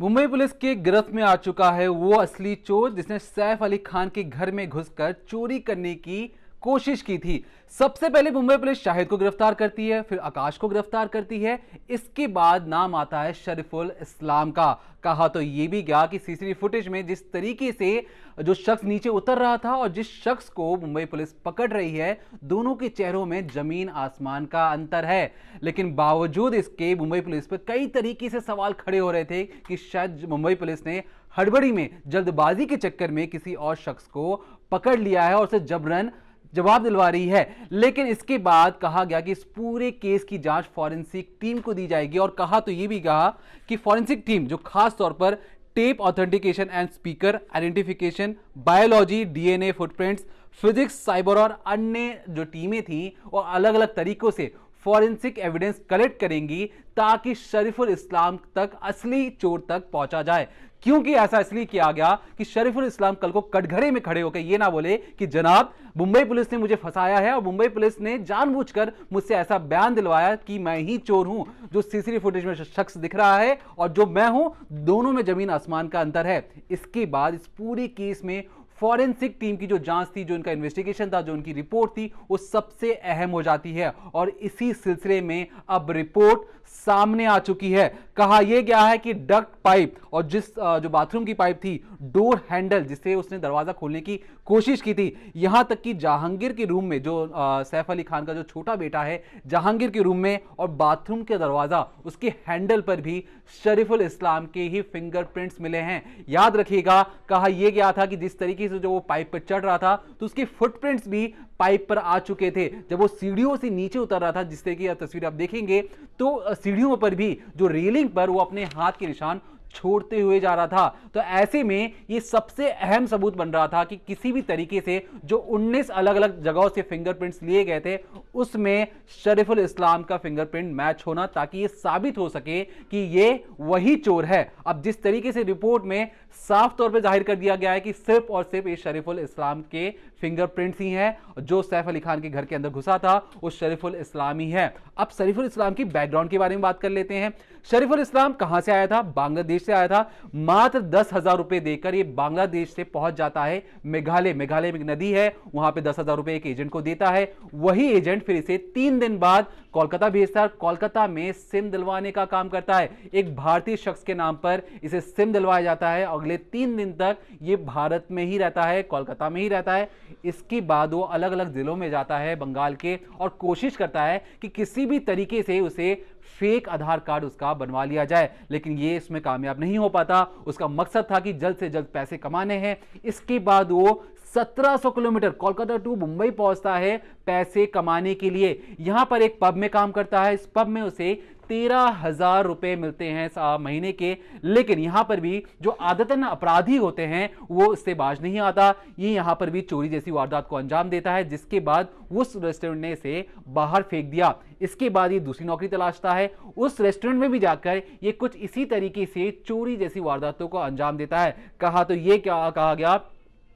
Mumbai police के गिरफ्त में आ चुका है वो असली चोर जिसने सैफ अली खान के घर में घुसकर चोरी करने की कोशिश की थी। सबसे पहले मुंबई पुलिस शाहिद को गिरफ्तार करती है, फिर आकाश को गिरफ्तार करती है। इसके बाद नाम आता है शरीफुल इस्लाम का। कहा तो यह भी गया कि सीसीटीवी फुटेज में जिस तरीके से जो शख्स नीचे उतर रहा था और जिस शख्स को मुंबई पुलिस पकड़ रही है, दोनों के चेहरों में जमीन आसमान का अंतर है। लेकिन बावजूद इसके मुंबई पुलिस पर कई तरीके से सवाल खड़े हो रहे थे कि शायद मुंबई पुलिस ने हड़बड़ी में, जल्दबाजी के चक्कर में किसी और शख्स को पकड़ लिया है और उसे जबरन जवाब दिलवा रही है। लेकिन इसके बाद कहा गया कि इस पूरे केस की जांच फॉरेंसिक टीम को दी जाएगी और कहा तो यह भी कहा कि फॉरेंसिक टीम जो खास तौर पर tape authentication and speaker identification, biology, DNA, footprints, physics, cyber और अन्य जो टीमें थी वो अलग अलग तरीकों से फॉरेंसिक एविडेंस कलेक्ट करेंगी ताकि शरीफुल इस्लाम तक, असली चोर तक पहुंचा जाए। क्योंकि ऐसा इसलिए किया गया कि शरीफुल इस्लाम कल को कटघरे में खड़े होकर यह ना बोले कि जनाब मुंबई पुलिस ने मुझे फंसाया है और मुंबई पुलिस ने जानबूझकर मुझसे ऐसा बयान दिलवाया कि मैं ही चोर हूं। जो सीसीटीवी फुटेज में शख्स दिख रहा है और जो मैं हूं, दोनों में जमीन आसमान का अंतर है। इसके बाद इस पूरे केस में फॉरेंसिक टीम की जो जांच थी, जो इनका इन्वेस्टिगेशन था, जो उनकी रिपोर्ट थी, वो सबसे अहम हो जाती है और इसी सिलसिले में अब रिपोर्ट सामने आ चुकी है। कहा यह गया है कि डक्ट पाइप और जो बाथरूम की पाइप थी, डोर हैंडल जिससे उसने दरवाजा खोलने की कोशिश की थी, यहां तक कि जहांगीर के रूम में, जो सैफ अली खान का जो छोटा बेटा है, जहांगीर के रूम में और बाथरूम के दरवाजा, उसके हैंडल पर भी शरीफुल इस्लाम के ही फिंगरप्रिंट्स मिले हैं। याद रखिएगा, कहा यह गया था कि जिस तरीके से जो वो पाइप पर चढ़ रहा था तो उसके फुटप्रिंट्स भी पाइप पर आ चुके थे। जब वो सीढ़ियों से नीचे उतर रहा था, जिस तरह की तस्वीर आप देखेंगे, तो सीढ़ियों पर भी जो रेलिंग पर वो अपने हाथ के निशान छोड़ते हुए जा रहा था। तो ऐसे में ये सबसे अहम सबूत बन रहा था कि किसी भी तरीके से जो 19 अलग अलग जगहों से फिंगरप्रिंट्स लिए गए थे, उसमें शरीफुल इस्लाम का फिंगरप्रिंट मैच होना, ताकि ये साबित हो सके कि ये वही चोर है। अब जिस तरीके से रिपोर्ट में साफ तौर पर जाहिर कर दिया गया है कि सिर्फ और सिर्फ ये शरीफुल इस्लाम के फिंगरप्रिंट्स ही हैं, जो सैफ अली खान के घर के अंदर घुसा था वो शरीफुल इस्लाम ही है। अब शरीफुल इस्लाम की बैकग्राउंड के बारे में बात कर लेते हैं। शरीफुल इस्लाम कहां से आया था? बांग्लादेश से आया था। मात्र 10,000 रुपए देकर ये बांग्लादेश से पहुंच जाता है मेघालय। मेघालय में एक नदी है, वहां पे 10,000 रुपए एक एजेंट को देता है। वही एजेंट फिर इसे 3 दिन बाद कोलकाता भेजता है। कोलकाता में सिम दिलवाने का काम करता है। एक भारतीय शख्स के नाम पर इसे सिम दिलवाया जाता है। अगले 3 दिन तक ये भारत में ही रहता है, कोलकाता में ही रहता है। इसके बाद वो अलग अलग जिलों में जाता है बंगाल के और कोशिश करता है कि किसी भी तरीके से उसे फेक आधार कार्ड उसका बनवा लिया जाए, लेकिन ये इसमें कामयाब नहीं हो पाता। उसका मकसद था कि जल्द से जल्द पैसे कमाने हैं। इसके बाद वो 1700 किलोमीटर कोलकाता टू मुंबई पहुंचता है पैसे कमाने के लिए। यहां पर एक पब में काम करता है। इस पब में उसे 13,000 रुपए मिलते हैं महीने के। लेकिन यहां पर भी जो आदतन अपराधी होते हैं वो इससे बाज नहीं आता। ये यहां पर भी चोरी जैसी वारदात को अंजाम देता है, जिसके बाद उस रेस्टोरेंट ने इसे बाहर फेंक दिया। इसके बाद ये दूसरी नौकरी तलाशता है। उस रेस्टोरेंट में भी जाकर ये कुछ इसी तरीके से चोरी जैसी वारदातों को अंजाम देता है। कहा तो ये क्या कहा गया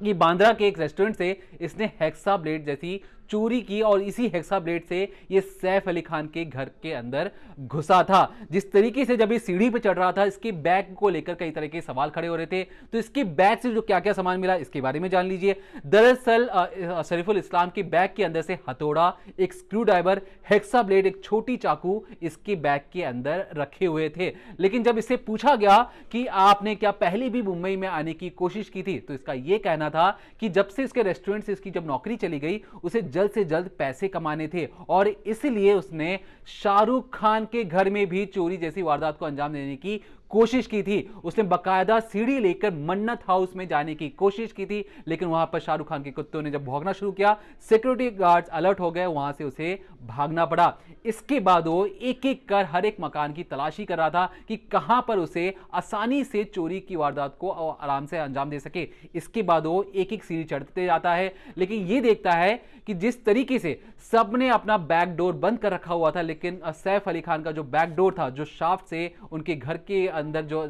कि बांद्रा के एक रेस्टोरेंट से इसने हेक्सा ब्लेड जैसी चोरी की और इसी हेक्सा ब्लेड से ये सैफ अली खान के घर के अंदर घुसा था। जिस तरीके से जब ये सीढ़ी पे चढ़ रहा था, इसके बैग को लेकर कई तरह के सवाल खड़े हो रहे थे। तो इसके बैग से जो क्या क्या सामान मिला, इसके बारे में जान लीजिए। दरअसल शरीफुल इस्लाम के बैग के अंदर से हथौड़ा, एक स्क्रू ड्राइवर, हेक्सा ब्लेड, एक छोटी चाकू इसके बैग के अंदर रखे हुए थे। लेकिन जब इससे पूछा गया कि आपने क्या पहले भी मुंबई में आने की कोशिश की थी, तो इसका यह कहना था कि जब से इसके रेस्टोरेंट से इसकी जब नौकरी चली गई, उसे जल्द से जल्द पैसे कमाने थे और इसलिए उसने शाहरुख खान के घर में भी चोरी जैसी वारदात को अंजाम देने की कोशिश की थी। उसने बकायदा सीढ़ी लेकर मन्नत हाउस में जाने की कोशिश की थी, लेकिन वहां पर शाहरुख खान के कुत्तों ने जब भौंकना शुरू किया, सिक्योरिटी गार्ड्स अलर्ट हो गए, वहां से उसे भागना पड़ा। इसके बाद वो एक एक कर हर एक मकान की तलाशी कर रहा था कि कहां पर उसे आसानी से चोरी की वारदात को आराम से अंजाम दे सके। इसके बाद वो एक एक सीढ़ी चढ़ते जाता है, लेकिन ये देखता है कि जिस तरीके से सबने अपना बैक डोर बंद कर रखा हुआ था, लेकिन सैफ अली खान का जो बैक डोर था, जो शाफ्ट से उनके घर के अंदर जो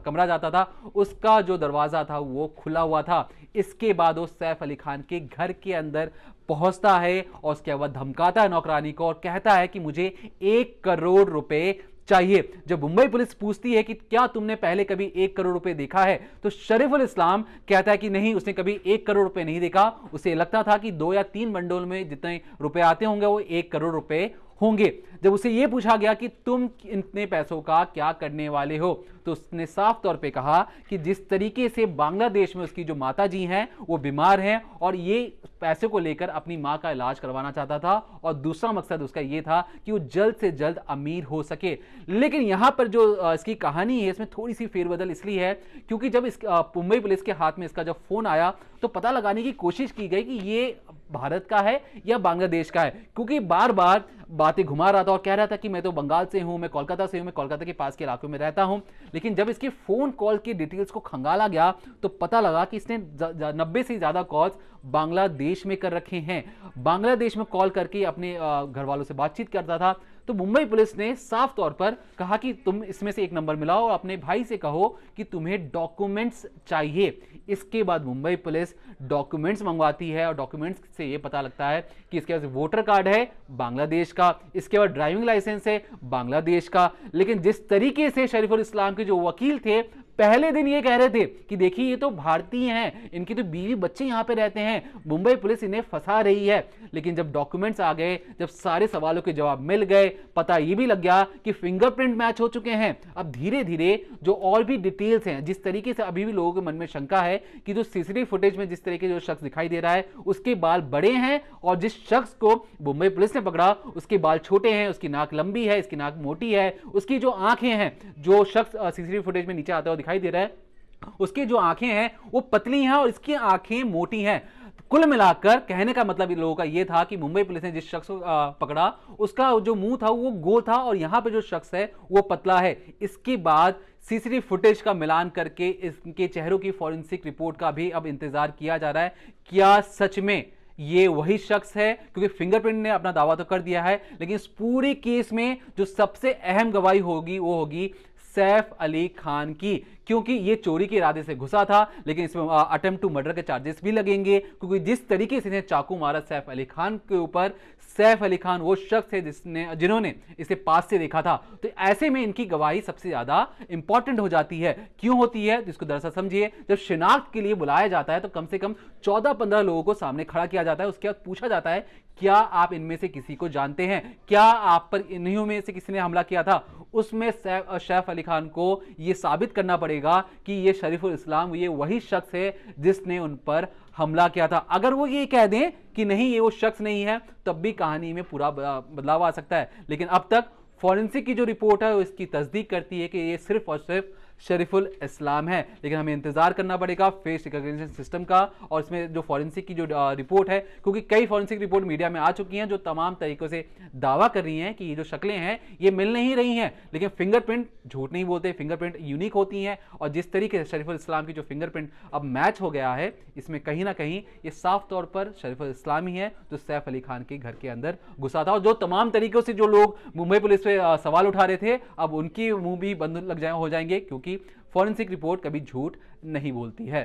कमरा जाता था, उसका जो दरवाजा था वो खुला हुआ था। इसके बाद वो सैफ अली खान के घर के अंदर पहुंचता है और उसके बाद धमकाता है नौकरानी को और कहता है कि मुझे 1 करोड़ रुपए चाहिए। जब मुंबई पुलिस पूछती है कि क्या तुमने पहले कभी 1 करोड़ रुपए देखा है, तो शरीफुल इस्लाम कहता है कि नहीं, उसने कभी 1 करोड़ रुपए नहीं देखा। उसे लगता था कि 2 या 3 बंडल में जितने रुपए आते होंगे वो 1 करोड़ रुपए होंगे। जब उसे यह पूछा गया कि तुम इतने पैसों का क्या करने वाले हो, तो उसने साफ तौर पे कहा कि जिस तरीके से बांग्लादेश में उसकी जो माता जी हैं वो बीमार हैं और ये पैसे को लेकर अपनी मां का इलाज करवाना चाहता था, और दूसरा मकसद उसका ये था कि वो जल्द से जल्द अमीर हो सके। लेकिन यहां पर जो इसकी कहानी है इसमें थोड़ी सी फेरबदल इसलिए है क्योंकि जब इस मुंबई पुलिस के हाथ में इसका जब फोन आया तो पता लगाने की कोशिश की गई कि ये भारत का है या बांग्लादेश का है, क्योंकि बार बार बातें घुमा रहा था और कह रहा था कि मैं तो बंगाल से हूं, मैं कोलकाता से हूं, मैं कोलकाता के पास के इलाकों में रहता हूं। लेकिन जब इसके फोन कॉल की डिटेल्स को खंगाला गया तो पता लगा कि इसने 90 से ज्यादा कॉल्स बांग्लादेश में कर रखे हैं, बांग्लादेश में कॉल करके अपने घर वालों से बातचीत करता था। तो मुंबई पुलिस ने साफ तौर पर कहा कि तुम इसमें से एक नंबर मिलाओ और अपने भाई से कहो कि तुम्हें डॉक्यूमेंट्स चाहिए। इसके बाद मुंबई पुलिस डॉक्यूमेंट्स मंगवाती है और डॉक्यूमेंट्स से यह पता लगता है कि इसके पास वोटर कार्ड है बांग्लादेश का, इसके बाद ड्राइविंग लाइसेंस है बांग्लादेश का। लेकिन जिस तरीके से शरीफुल इस्लाम के जो वकील थे पहले दिन ये कह रहे थे कि देखिए ये तो भारतीय हैं, इनकी तो बीवी बच्चे यहां पे रहते हैं, मुंबई पुलिस इन्हें फंसा रही है। लेकिन जब डॉक्यूमेंट्स आ गए, जब सारे सवालों के जवाब मिल गए, पता ये भी लग गया कि फिंगरप्रिंट मैच हो चुके हैं, अब धीरे धीरे जो और भी डिटेल्स हैं, जिस तरीके से अभी भी लोगों के मन में शंका है कि जो सीसीटीवी फुटेज में जिस तरीके जो शख्स दिखाई दे रहा है उसके बाल बड़े हैं और जिस शख्स को मुंबई पुलिस ने पकड़ा उसके बाल छोटे हैं, उसकी नाक लंबी है, इसकी नाक मोटी है, उसकी जो आंखें हैं, जो शख्स सीसीटीवी फुटेज में नीचे आता हुआ दिखाई दे रहा है उसकी जो आंखें हैं वो पतली हैं और इसकी आंखें मोटी हैं। कुल मिलाकर कहने का मतलब इन लोगों का यह था कि मुंबई पुलिस ने जिस शख्स को पकड़ा उसका जो मुंह था वो गोल था और यहां पे जो शख्स है वो पतला है। इसके बाद सीसीटीवी फुटेज का मिलान करके इसके चेहरों की फॉरेंसिक रिपोर्ट का भी अब इंतजार किया जा रहा है, क्या सच में ये वही शख्स है, क्योंकि फिंगरप्रिंट ने अपना दावा तो कर दिया है लेकिन इस पूरे केस में जो सबसे अहम गवाही होगी वो होगी सैफ अली खान की, क्योंकि ये चोरी के इरादे से घुसा था लेकिन इसमें अटेम्प्ट टू मर्डर के चार्जेस भी लगेंगे, क्योंकि जिस तरीके से इसने चाकू मारा सैफ अली खान के ऊपर, सैफ अली खान वो शख्स है जिन्होंने इसे पास से देखा था। तो ऐसे में इनकी गवाही सबसे ज्यादा इंपॉर्टेंट हो जाती है। क्यों होती है तो इसको दरअसल समझिए, जब शिनाख्त के लिए बुलाया जाता है तो कम से कम 14-15 लोगों को सामने खड़ा किया जाता है, उसके बाद पूछा जाता है क्या आप इनमें से किसी को जानते हैं, क्या आप पर इन्हीं में से किसी ने हमला किया था। उसमें सैफ अली खान को यह साबित करना पड़ेगा कि यह शरीफुल इस्लाम ये वही शख्स है जिसने उन पर हमला किया था। अगर वो ये कह दें कि नहीं ये वो शख्स नहीं है तब भी कहानी में पूरा बदलाव आ सकता है। लेकिन अब तक फॉरेंसिक की जो रिपोर्ट है वो इसकी तस्दीक करती है कि ये सिर्फ और सिर्फ शरीफुल इस्लाम है। लेकिन हमें इंतजार करना पड़ेगा फेस रिकॉग्निशन सिस्टम का और इसमें जो फॉरेंसिक की जो रिपोर्ट है, क्योंकि कई फॉरेंसिक रिपोर्ट मीडिया में आ चुकी हैं जो तमाम तरीकों से दावा कर रही हैं कि ये जो शक्लें हैं ये मिल नहीं रही हैं, लेकिन फिंगरप्रिंट झूठ नहीं बोलते, फिंगरप्रिंट यूनिक होती हैं। और जिस तरीके से शरीफुल इस्लाम की जो फिंगरप्रिंट अब मैच हो गया है इसमें कहीं ना कहीं ये साफ तौर पर शरीफुल इस्लाम ही है जो सैफ अली खान के घर के अंदर घुसा था। और जो तमाम तरीकों से जो लोग मुंबई पुलिस पे सवाल उठा रहे थे अब उनकी मुंह भी बंद हो जाएंगे, क्योंकि फॉरेंसिक रिपोर्ट कभी झूठ नहीं बोलती है।